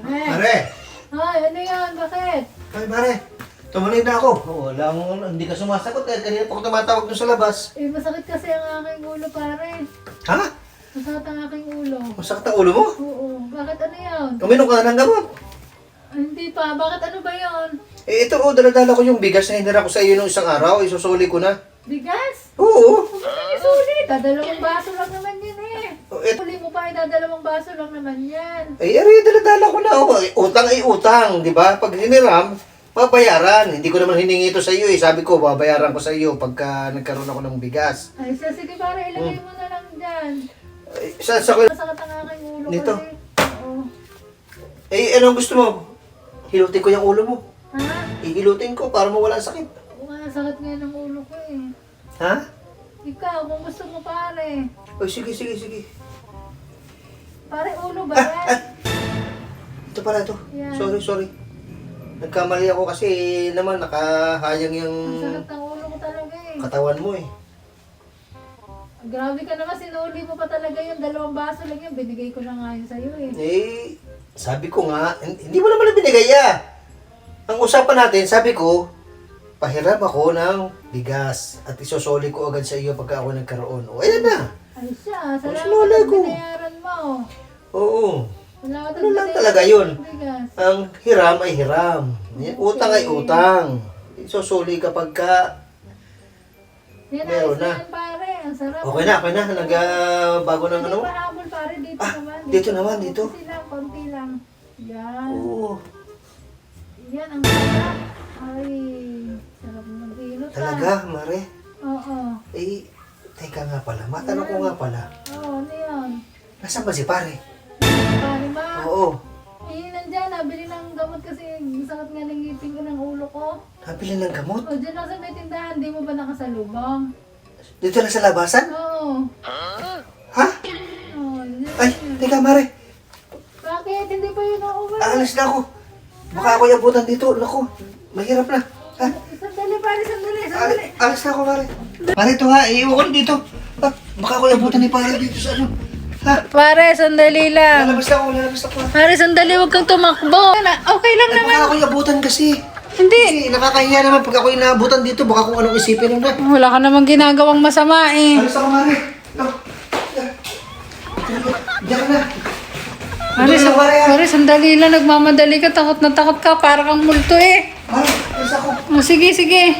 Pare! Ay, ano yan? Bakit? Ay, pare! Tumuloy na ako. Hindi ka sumasagot eh. Kanina pa ako tumatawag doon sa labas. Eh, masakit kasi ang aking ulo, pare. Ha? Masakit ang aking ulo. Masakit ang ulo mo? Oo. Bakit ano yan? Uminom ka na ng gamot. Hindi pa. Bakit ano ba yan? Eh, ito daladala ko yung bigas na hinira ko sa iyo nung isang araw. Isusuli ko na. Bigas? Oo. Huwag mo nang isulit. Dadalawang baso lang naman yan eh. Huli mo pa, dadalawang baso lang naman yan. Daladala ko na. Utang ay utang, di ba? Pag hiniram, babayaran. Hindi ko naman hiningi ito sa iyo eh. Sabi ko, babayaran ko sa iyo pagka nagkaroon ako ng bigas. Ay, sige pare, ilagay mo na lang dyan. Sa Masakit ang aking ulo Nito? kasi. Oo. anong gusto mo? Hilutin ko yung ulo mo. Ha? Ihilutin ko para mawala ang sakit. Oo nga, sakit nga ng ulo ko eh. Ha? Ikaw, kung gusto mo pare. Sige. Pare, ulo ba yan? Ito pala ito. Yan. Sorry. Nagkamali ako kasi naman nakahayang yung Ang sakit ng ulo ko talaga eh. katawan mo eh. Grabe ka naman, sinuli mo pa talaga yun. 2 baso lang yun. Binigay ko na nga yun sa'yo eh. Sabi ko nga, hindi mo naman na binigay ah. Ang usapan natin, sabi ko, pahiram ako ng bigas at isusoli ko agad sa iyo pagka ako nagkaroon. O, ayan na. Ay siya, salamat sinulay at ko. binayaran mo. Oo. Salamat at Ano lang binayaran talaga mo yun? ng bigas. Ang hiram ay hiram. Utang ay utang. Isusoli kapag ka Yan, meron ayos na. yan pare. Ang sarap. Okay na. Bago ng Hindi ano. pa habol pare, dito naman. dito naman, dito. Konti lang. Yan. Oo. Yan, ang sarap. Ay, sarap mag-ilot ah. Talaga, Mare. Oo. Teka nga pala. Matanong ko nga pala. Oo, ano yan? Nasaan ba si pare? Pare ba? Oo. Nandyan, nabili ng gamot kasi sakit nga ng ngipin ko ng ulo ko. Nabili ng gamot? O, dyan lang sa may tindahan, di mo ba nakasalubong? Dito lang sa labasan? Oo. Ha? Oo, dyan. Ay, teka Mare. Bakit? Hindi pa yun nauwi. Aalis na ako. Baka ako yabutan dito. Naku, mahirap na. Ha? Sandali pare, sandali. Alis na ako, Mare. Mare, ito ha. Iiwan ko na dito. Ha? Baka ako yabutan ni pare dito sa ano. Ha? Pare, sandali lang. Lalabas na ako. Pare, sandali, huwag kang tumakbo. Okay lang Ay, naman. baka ako yabutan kasi. Hindi. Kasi nakakahiya naman pag ako inaabutan dito. Baka kung anong isipin nila. Wala ka namang ginagawang masama eh. Alis ako, Mare. No. Diyan ka na. Pare, sandali lang. Nagmamadali ka. Takot na takot ka. Para kang multo eh. Mare, alis ako. Sige.